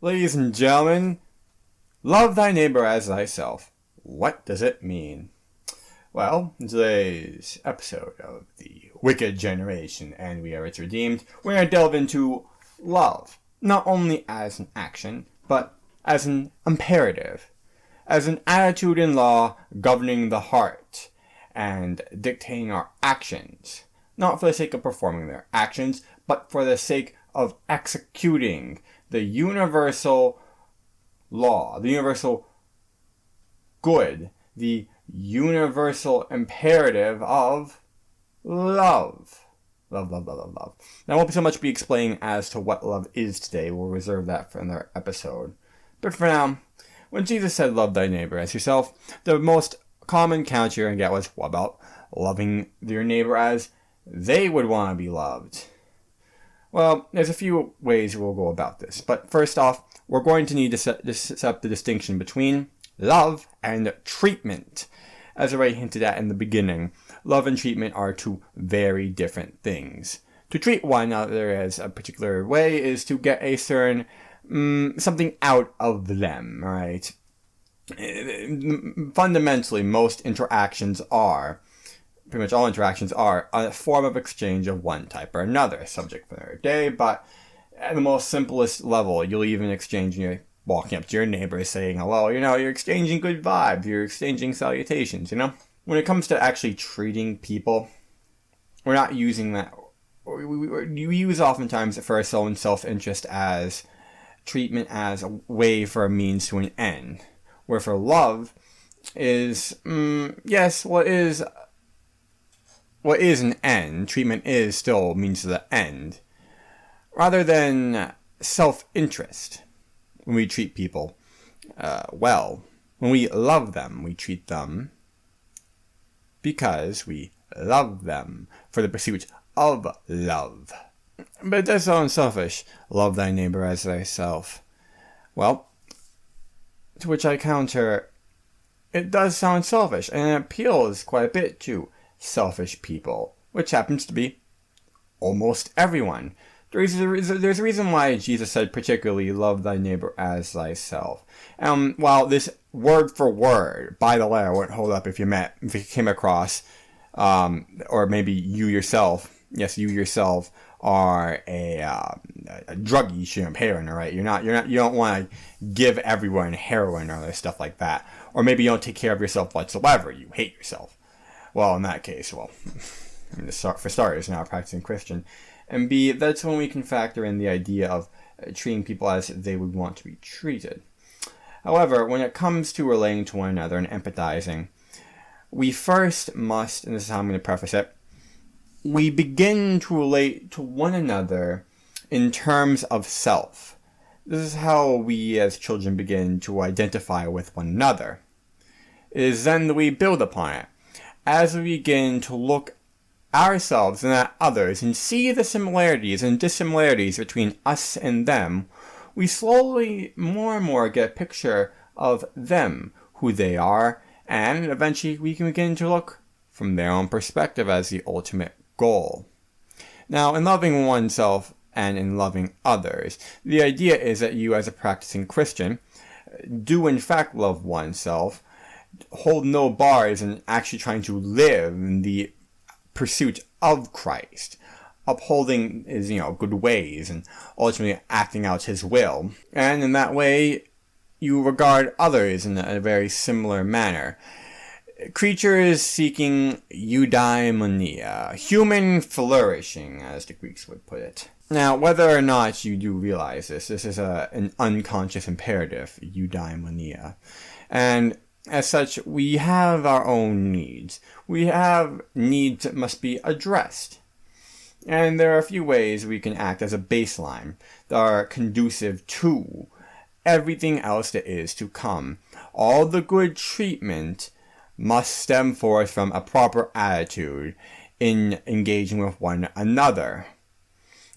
Ladies and gentlemen, love thy neighbor as thyself. What does it mean? Well, in today's episode of the Wicked Generation and We Are Its Redeemed, we're going to delve into love, not only as an action, but as an imperative, as an attitude in law governing the heart and dictating our actions, not for the sake of performing their actions, but for the sake of executing the universal law, the universal good, the universal imperative of love. Love, love, love, love, love. Now, I won't so much be explaining as to what love is today. We'll reserve that for another episode. But for now, when Jesus said, love thy neighbor as yourself, the most common counter you're going to get was, what about loving your neighbor as they would want to be loved? Well, there's a few ways we'll go about this. But first off, we're going to need to set up the distinction between love and treatment. As I already hinted at in the beginning, love and treatment are two very different things. To treat one another as a particular way is to get a certain something out of them, right? Fundamentally, most interactions are, pretty much all interactions are, a form of exchange of one type or another, subject for another day, but at the most simplest level, you'll even exchange, walking up to your neighbor saying hello, you're exchanging good vibes, you're exchanging salutations, When it comes to actually treating people, we're not using that. We use oftentimes for our own self-interest as treatment as a way for a means to an end. Where for love is, yes, what is an end, treatment is still means to the end, rather than self-interest. When we treat people well, when we love them, we treat them because we love them, for the pursuit of love. But it does sound selfish, love thy neighbor as thyself. Well, to which I counter, it does sound selfish, and it appeals quite a bit to selfish people, which happens to be almost everyone. There's a reason why Jesus said particularly, love thy neighbor as thyself. While this word for word, by the letter, wouldn't hold up if you came across, or maybe you yourself are a druggie, heroin, right? You don't want to give everyone heroin or other stuff like that. Or maybe you don't take care of yourself whatsoever. You hate yourself. Well, in that case, for starters, you're not a practicing Christian. And B, that's when we can factor in the idea of treating people as they would want to be treated. However, when it comes to relating to one another and empathizing, we first must, and this is how I'm going to preface it, we begin to relate to one another in terms of self. This is how we as children begin to identify with one another. It is then that we build upon it. As we begin to look ourselves and at others and see the similarities and dissimilarities between us and them, we slowly more and more get a picture of them, who they are, and eventually we can begin to look from their own perspective as the ultimate goal. Now, in loving oneself and in loving others, the idea is that you as a practicing Christian do in fact love oneself, hold no bars, and actually trying to live in the pursuit of Christ, upholding his, good ways and ultimately acting out his will. And in that way, you regard others in a very similar manner. Creatures seeking eudaimonia, human flourishing, as the Greeks would put it. Now, whether or not you do realize this is an unconscious imperative, eudaimonia. And as such, we have our own needs. We have needs that must be addressed. And there are a few ways we can act as a baseline that are conducive to everything else that is to come. All the good treatment must stem forth from a proper attitude in engaging with one another.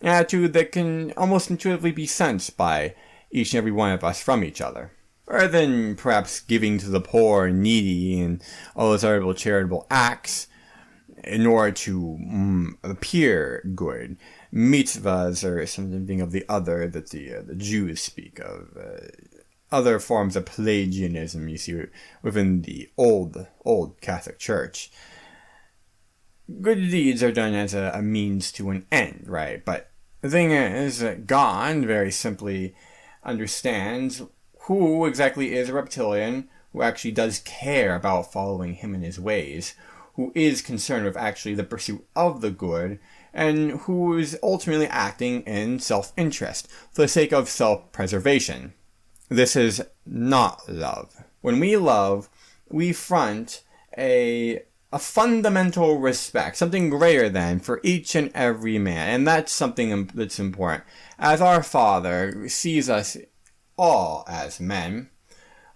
An attitude that can almost intuitively be sensed by each and every one of us from each other. Rather than perhaps giving to the poor and needy and all those other charitable acts, in order to appear good. Mitzvahs are something of the other that the Jews speak of. Other forms of Pelagianism you see within the old Catholic Church. Good deeds are done as a means to an end, right? But the thing is that God very simply understands who exactly is a reptilian, who actually does care about following him in his ways, who is concerned with actually the pursuit of the good, and who is ultimately acting in self-interest for the sake of self-preservation. This is not love. When we love, we front a fundamental respect, something greater than, for each and every man. And that's something that's important. As our Father sees us all as men,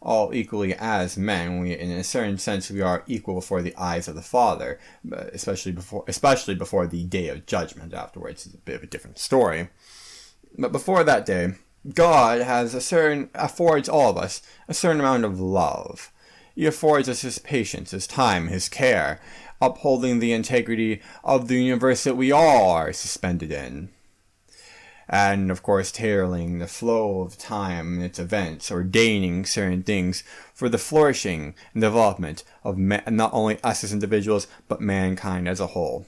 all equally as men, in a certain sense we are equal before the eyes of the Father, especially before the day of judgment. Afterwards, it's a bit of a different story. But before that day, God affords all of us a certain amount of love. He affords us his patience, his time, his care, upholding the integrity of the universe that we all are suspended in. And, of course, tailoring the flow of time and its events, ordaining certain things for the flourishing and development of not only us as individuals, but mankind as a whole.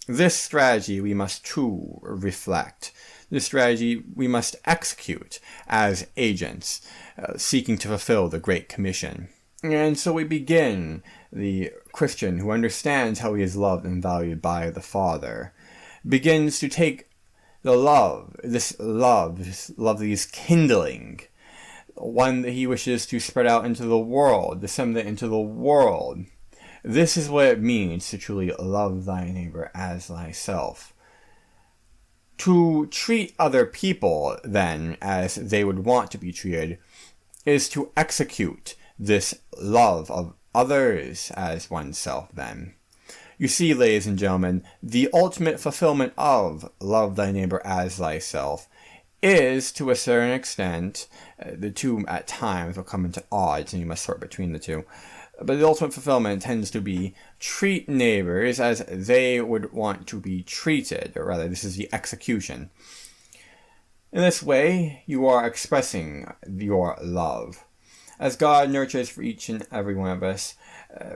This strategy we must too reflect. This strategy we must execute as agents, seeking to fulfill the Great Commission. And so we begin. The Christian who understands how he is loved and valued by the Father begins to take the love that he's kindling, one that he wishes to spread out into the world, disseminate into the world. This is what it means to truly love thy neighbor as thyself. To treat other people, then, as they would want to be treated, is to execute this love of others as oneself, then. You see, ladies and gentlemen, the ultimate fulfillment of love thy neighbor as thyself is, to a certain extent, the two at times will come into odds, and you must sort between the two. But the ultimate fulfillment tends to be treat neighbors as they would want to be treated, or rather, this is the execution. In this way, you are expressing your love. As God nurtures for each and every one of us,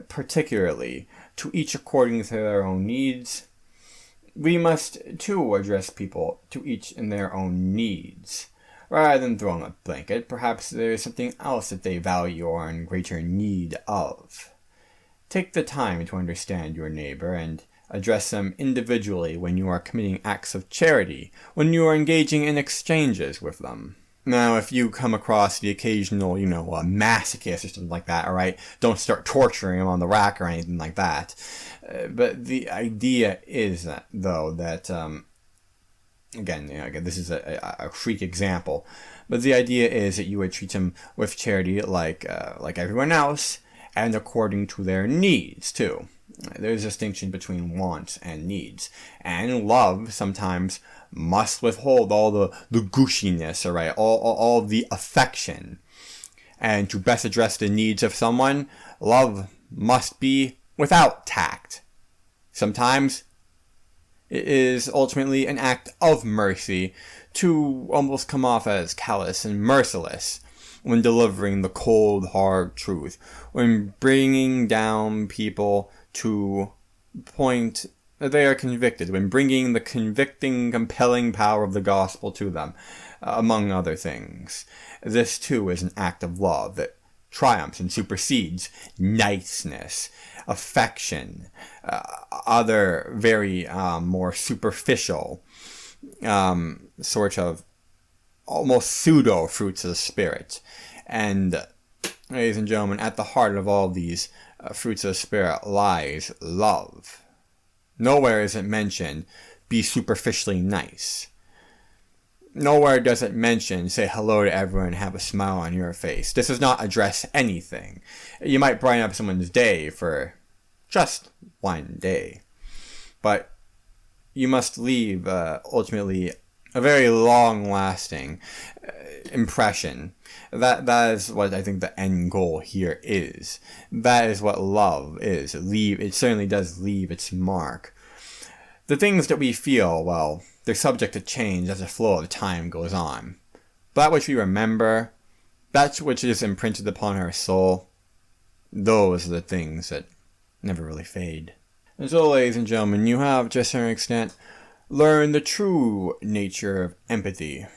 particularly to each according to their own needs, we must too address people to each in their own needs. Rather than throwing a blanket, perhaps there is something else that they value or are in greater need of. Take the time to understand your neighbor and address them individually when you are committing acts of charity, when you are engaging in exchanges with them. Now, if you come across the occasional, masochist or something like that, alright, don't start torturing him on the rack or anything like that. But the idea is, though, that, again, this is a freak example, but the idea is that you would treat him with charity like everyone else, and according to their needs, too. There's a distinction between wants and needs. And love sometimes must withhold all the gushiness, alright, all of the affection. And to best address the needs of someone, love must be without tact. Sometimes it is ultimately an act of mercy to almost come off as callous and merciless when delivering the cold, hard truth, when bringing down people to the point that they are convicted, when bringing the convicting, compelling power of the gospel to them, among other things. This, too, is an act of love that triumphs and supersedes niceness, affection, other very more superficial sort of almost pseudo fruits of the Spirit. And, ladies and gentlemen, at the heart of all these fruits of the Spirit lies love. Nowhere is it mentioned, be superficially nice. Nowhere does it mention, say hello to everyone and have a smile on your face. This does not address anything. You might brighten up someone's day for just one day. But you must leave, ultimately, a very long-lasting impression. That is what I think the end goal here is. That is what love is. It certainly does leave its mark. The things that we feel, well, they're subject to change as the flow of time goes on. That which we remember, that which is imprinted upon our soul, those are the things that never really fade. And so, ladies and gentlemen, you have, to a certain extent, learned the true nature of empathy.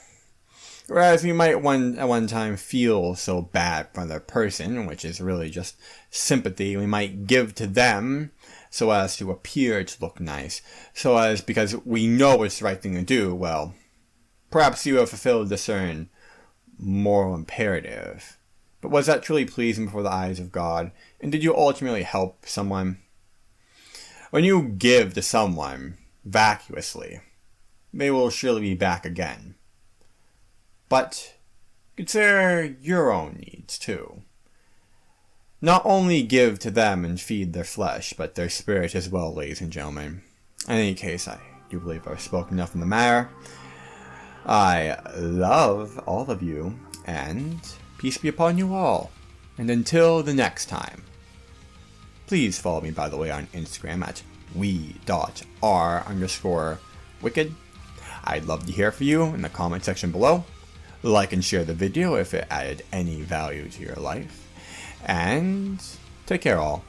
Whereas we might at one time feel so bad for another person, which is really just sympathy, we might give to them so as to appear to look nice, so as because we know it's the right thing to do. Well, perhaps you have fulfilled a certain moral imperative. But was that truly pleasing before the eyes of God? And did you ultimately help someone? When you give to someone vacuously, they will surely be back again. But consider your own needs too. Not only give to them and feed their flesh, but their spirit as well, ladies and gentlemen. In any case, I do believe I've spoken enough in the matter. I love all of you, and peace be upon you all. And until the next time, please follow me, by the way, on Instagram at we.r_wicked. I'd love to hear from you in the comment section below. Like and share the video if it added any value to your life. And take care all.